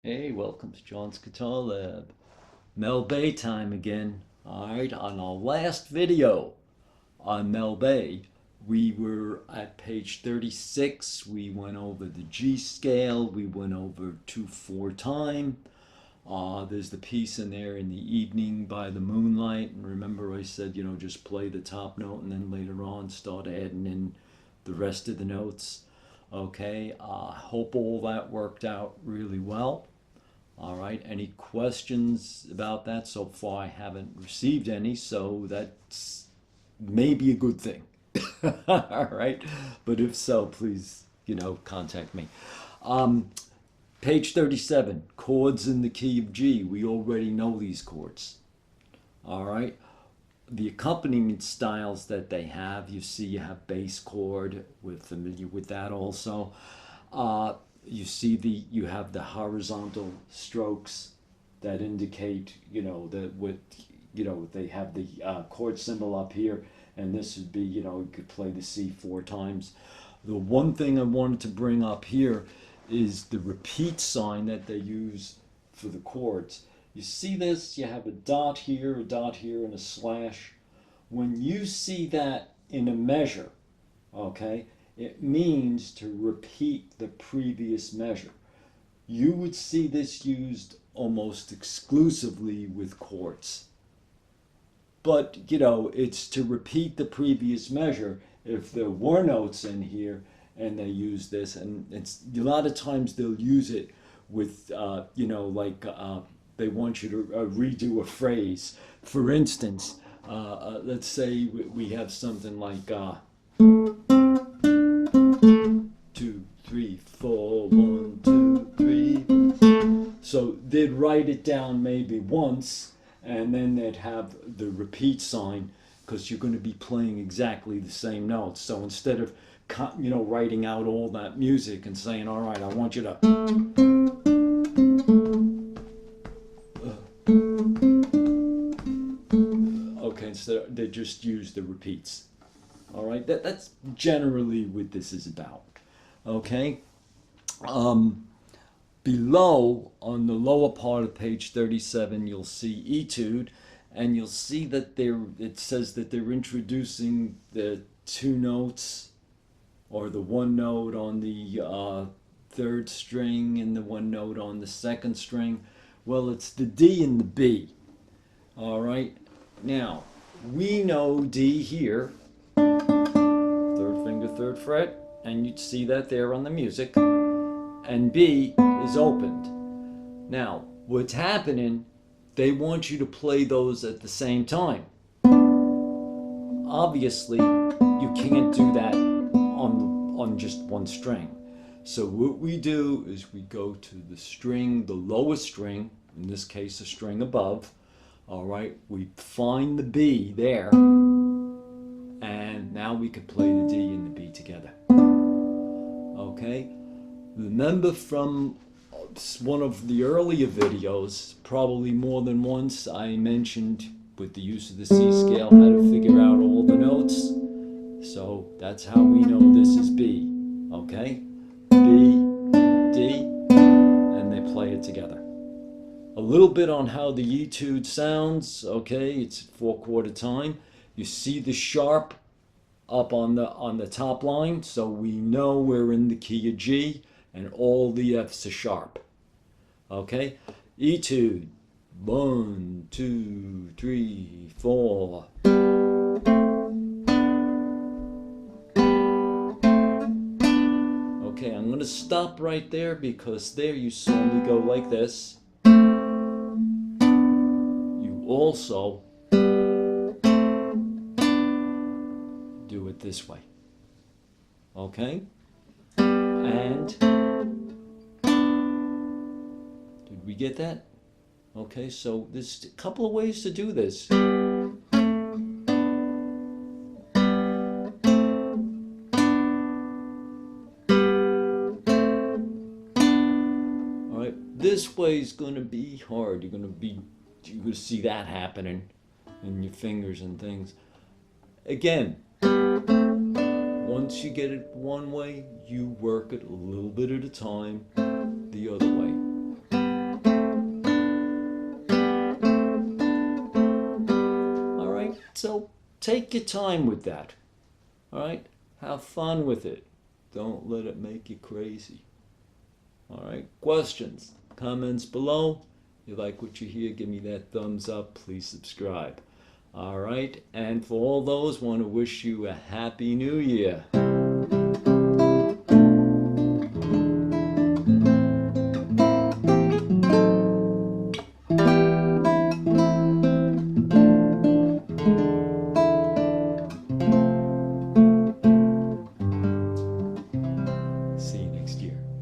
Hey, welcome to John's Guitar Lab. Mel Bay time again. Alright, on our last video on Mel Bay, we were at page 36. We went over the G scale, we went over 2/4 time. There's the piece in there in the evening by the moonlight. And remember I said, just play the top note and then later on start adding in the rest of the notes. Okay, hope all that worked out really well. All right, any questions about that? So far I haven't received any, so that's maybe a good thing. All right, but if so, please, contact me. Um, Page 37, chords in the key of G. We already know these chords. All right, the accompaniment styles that they have, you see you have bass chord, we're familiar with that also. You see you have the horizontal strokes that indicate, that with, they have the chord symbol up here, and this would be, you could play the C 4 times. The one thing I wanted to bring up here is the repeat sign that they use for the chords. You see this? You have a dot here, and a slash. When you see that in a measure, okay, it means to repeat the previous measure. You would see this used almost exclusively with chords. But, it's to repeat the previous measure. If there were notes in here and they use this, and it's a lot of times they'll use it with, they want you to redo a phrase. For instance, let's say we have something like 2, 3, 4, 1, 2, 3. So they'd write it down maybe once, and then they'd have the repeat sign because you're going to be playing exactly the same notes. So instead of writing out all that music and saying, all right, I want you to okay, instead they just use the repeats. All right, that's generally what this is about. Okay. Below, on the lower part of page 37, you'll see etude, and you'll see that it says that they're introducing the two notes, or the one note on the third string and the one note on the second string. Well, it's the D and the B. All right. Now, we know D here, third finger, third fret, and you'd see that there on the music, and B is opened. Now, what's happening, they want you to play those at the same time. Obviously, you can't do that on just one string. So what we do is we go to the string, the lowest string, in this case a string above. All right, we find the B there, and now we can play the D and the B together. Okay, remember from one of the earlier videos, probably more than once, I mentioned with the use of the C scale how to figure out all the notes. So that's how we know this is B. Okay, B, D, and they play it together. A little bit on how the etude sounds. Okay, it's 4/4 time. You see the sharp up on the top line, so we know we're in the key of G, and all the F's are sharp. Okay, etude, 1, 2, 3, 4. Okay, I'm gonna stop right there because there you saw me go like this. You also do it this way. Okay, and did we get that? Okay, so there's a couple of ways to do this. All right, this way is going to be hard. You're going to see that happening in your fingers and things. Again, once you get it one way, you work it a little bit at a time the other way. So take your time with that. All right? Have fun with it. Don't let it make you crazy. All right? Questions, comments below. If you like what you hear, give me that thumbs up. Please subscribe. All right? And for all those, want to wish you a Happy New Year.